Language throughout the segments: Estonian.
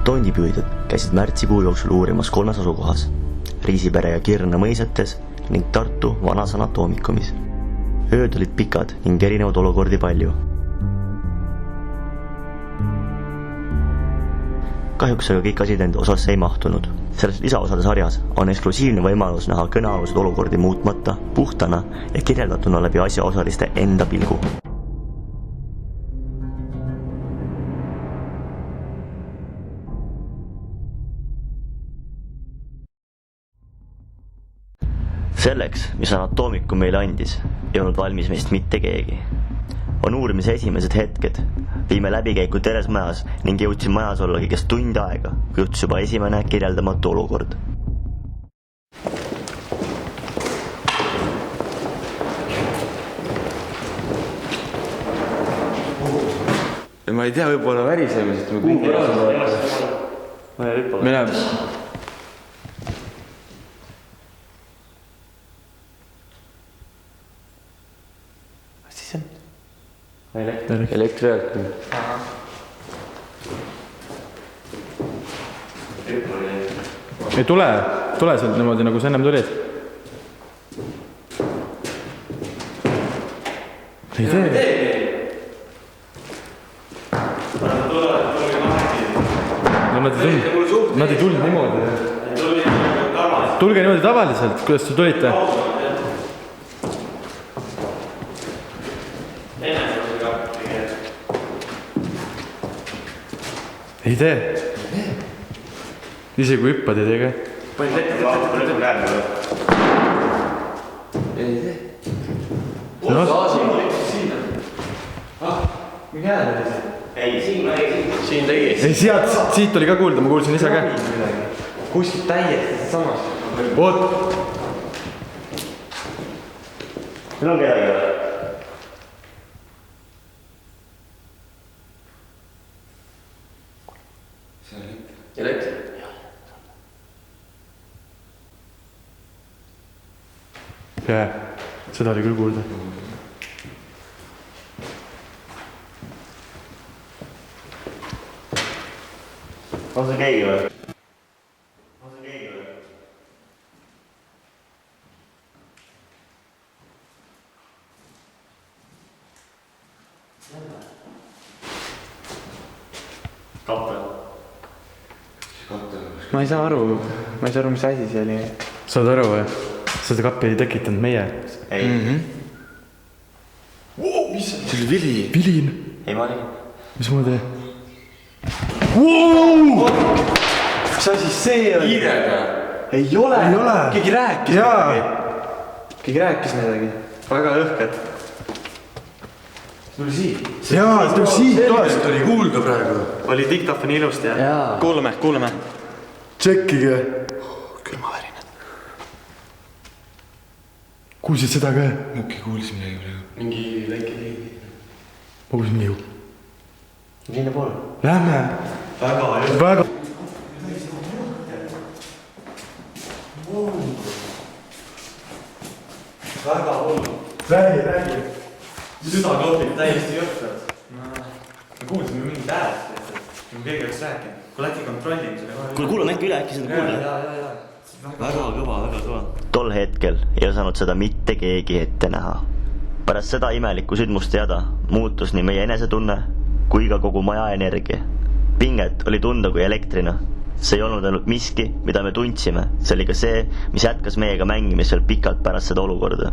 tondipüüdjad käisid märtsikuu jooksul uurimas 3 asukohas: Riisipere ja Kirna mõisates ning Tartu Vanas Anatoomikumis. Ööd olid pikad ning erinevad olukordi palju. Kahjuks aga kõik asjad enda osasse ei mahtunud. Selles lisaosade sarjas on eksklusiivne võimalus näha kõnealused olukordi muutmata, puhtana ja kirjeldatuna läbi asjaosaliste enda pilgu. Selleks, mis Anatoomikum meile andis, ei olnud valmis meist mitte keegi. On uurimise esimesed hetked. Viime läbikäiku Teres majas ning jõudsin majas olla kõigest tund aega, kui juhtus juba esimene kirjeldamatu olukord. Ma ei tea, võib-olla värisemisest me kõik ei Elektriajalt. Ei tule sealt niimoodi, nagu sa ennem tulid. Ei tee. Nad ei tulnud niimoodi. Tulge niimoodi tavaliselt, kuidas te tulite? Ei tee. Ise kui hüppad ei tee ka. Ei tee. Siin tegi. Ei, siit oli ka kuulda, ma kuulsin ise ka. Kuskilt täiesti samas. Oot. Siin on kedagi või? Elektri? Jaa, seda oli küll kuulda. On see keegi või? Kappe. Ma ei saa aru, mis asi see oli. Saad aru või? Seda kappi ei tekitanud meie. Ei. Mis see oli vili? Vilin. Ei ma olin. Mis moodi? Mis asi see oli? Hiirega? Ei ole. Keegi rääkis midagi. Keegi rääkis midagi. Väga õhked. See tuli siit. Jaa, see tuli siit toast. Oli kuulda praegu. Oli diktofoni ilusti, jah? Jaa. Kuulame. Tšekkige. Külmavärinad. Kuulsid seda ka? Muki kuulis midagi praegu. Mingi väike keegi. Ma kuulsin nii. Sinna poole. Lähme. Väga. Väga hullu. Räägi. Süda klopib täiesti jõhkralt. Me kuulsime mingit häält, kui keegi oleks rääkinud. Kui läti kontrollime selle. Kuulame äkki üle, äkki seda kuulda. Jaa. Väga kõva. Tol hetkel ei osanud seda mitte keegi ette näha. Pärast seda imelikku sündmust teada muutus nii meie enesetunne kui ka kogu maja energia. Pinget oli tunda kui elektrina. See ei olnud ainult miski, mida me tundsime. See oli ka see, mis jätkas meiega mängimisel pikalt pärast seda olukorda.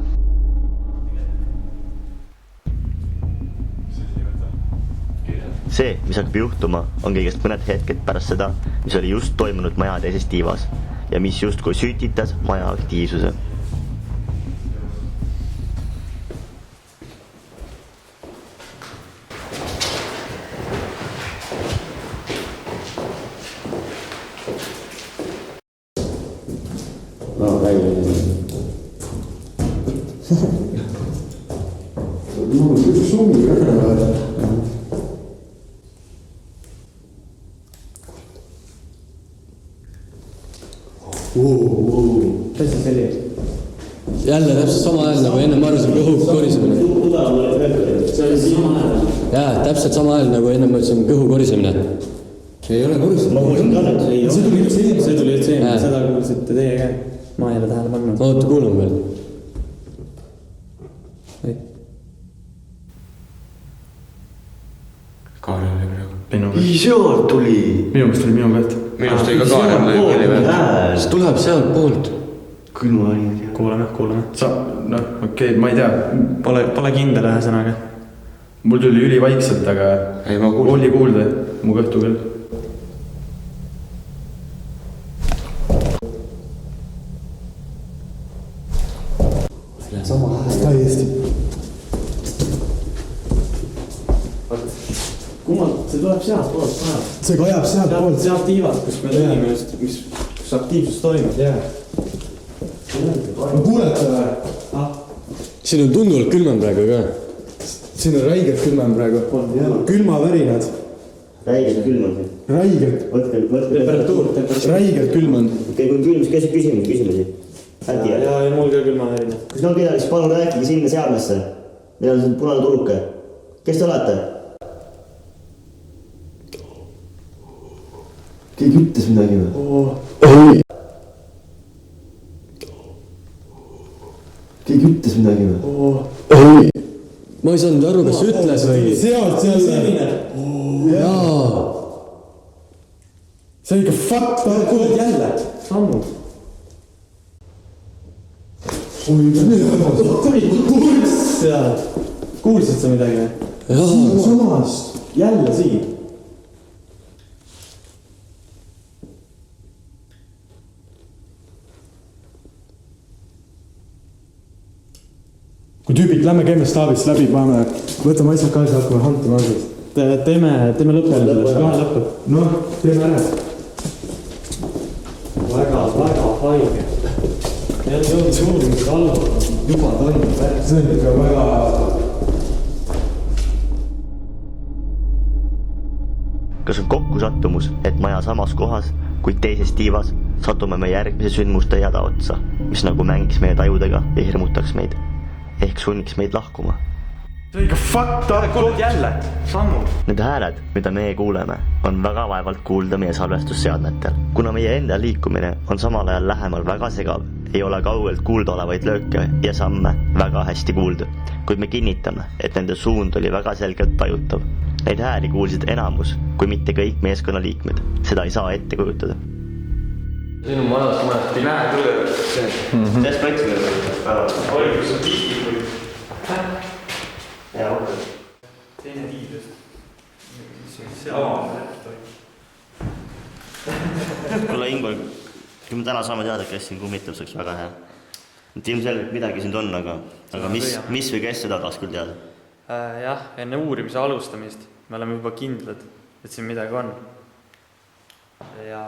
See, mis hakkab juhtuma, on kõigest mõned hetked pärast seda, mis oli just toimunud maja teises tiivas ja mis justkui sütitas maja aktiivsuse. Jälle täpselt sama hääl nagu enne arvasin kõhu korisemine. Jaa, täpselt sama hääl nagu enne mõtlesin kõhu korisemine. ei ole korrustada. ma kuulsin ka nüüd. see tuli üldse enne, seda kuulsite teie ka. Ma ei ole tähele pannud. oota, kuulame veel. Kaarel oli praegu. ei, sealt tuli. minu meelest oli minu pealt. Minu arust oli ka Kaarel oli veel. see tuleb sealt poolt. külmavärinad. Kuulame. sa, noh, okei, ma ei tea. Pole kindel ühesõnaga. Mul tuli ülivaikselt, aga Ei, ma kuulsin. oli kuulda mu kõhtu küll. täiesti. kummalt, see tuleb sealt poolt ka. see kajab sealt poolt. sealt tiivast, kus me tegime just, kus aktiivsus toimub. no kuulete või? siin on tunduvalt külmem praegu ka. siin on räigelt külmem praegu. külmavärinad. räigelt külm on see. räigelt. temperatuur. räigelt külm on. okei, kui külm, siis käsib küsimusi. äkki ja mul ka külmavärinad. kui on kedagi, siis palun rääkige sinna seadmesse. meil on siin punane tuluke. kes te olete? keegi ütles midagi või? keegi ütles midagi või? ma ei saanud aru, kas ütles või? sealt jälle. jaa. see on ikka fuck. kuuled jälle, sammud. kuulsid sa midagi või? jaa. samast. jälle siin. kui tüübid, lähme käime staabist läbi, paneme, võtame asjad kaasa, hakkame hantima asjad. teeme lõppjärjest, kohe lõpeb. noh, teeme ära. väga haige. jälle jõudis uurimise alla. juba toimub, see on ikka väga. kas on kokkusattumus, et maja samas kohas, kuid teises tiivas satume me järgmise sündmuste jada otsa, mis nagu mängis meie tajudega ja hirmutaks meid, ehk sunniks meid lahkuma. see on ikka fucked up. kuuled jälle, sammud. Need hääled, mida meie kuuleme, on väga vaevalt kuulda meie salvestusseadmetel. kuna meie enda liikumine on samal ajal lähemal väga segav, ei ole kaugelt kuulda olevaid lööke ja samme väga hästi kuulda, kuid me kinnitame, et nende suund oli väga selgelt tajutav. Neid hääli kuulsid enamus, kui mitte kõik meeskonnaliikmed. seda ei saa ette kujutada. Siin on majas mõned. Ei näe küll. Sellest kaitsime päeva. oli, kus on tihti, kui Hea okei. teine tiidus. See avamine kuule, Ingvar, kui me täna saame teada, kes siin kummitab, see oleks väga hea. et ilmselgelt midagi siin on, aga mis või kes seda tahaks küll teada? jah, enne uurimise alustamist me oleme juba kindlad, et siin midagi on. ja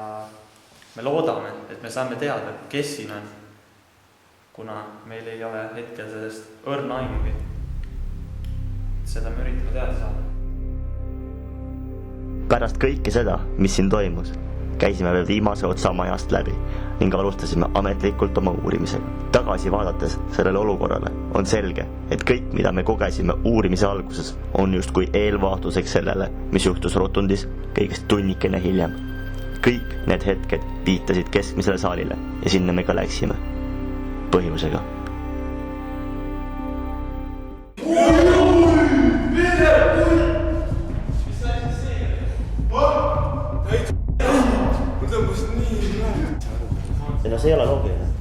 me loodame, et me saame teada, kes siin on, kuna meil ei ole hetkel sellest õrna aimugi. seda me üritame teada saada. Pärast kõike seda, mis siin toimus, käisime veel viimase otsa majast läbi ning alustasime ametlikult oma uurimisega. Tagasi vaadates sellele olukorrale on selge, et kõik, mida me kogesime uurimise alguses, on justkui eelvaatuseks sellele, mis juhtus rotundis kõigest tunnikene hiljem. Kõik need hetked viitasid keskmisele saalile ja sinna me ka läksime. Põhjusega. No see ei ole loogiline.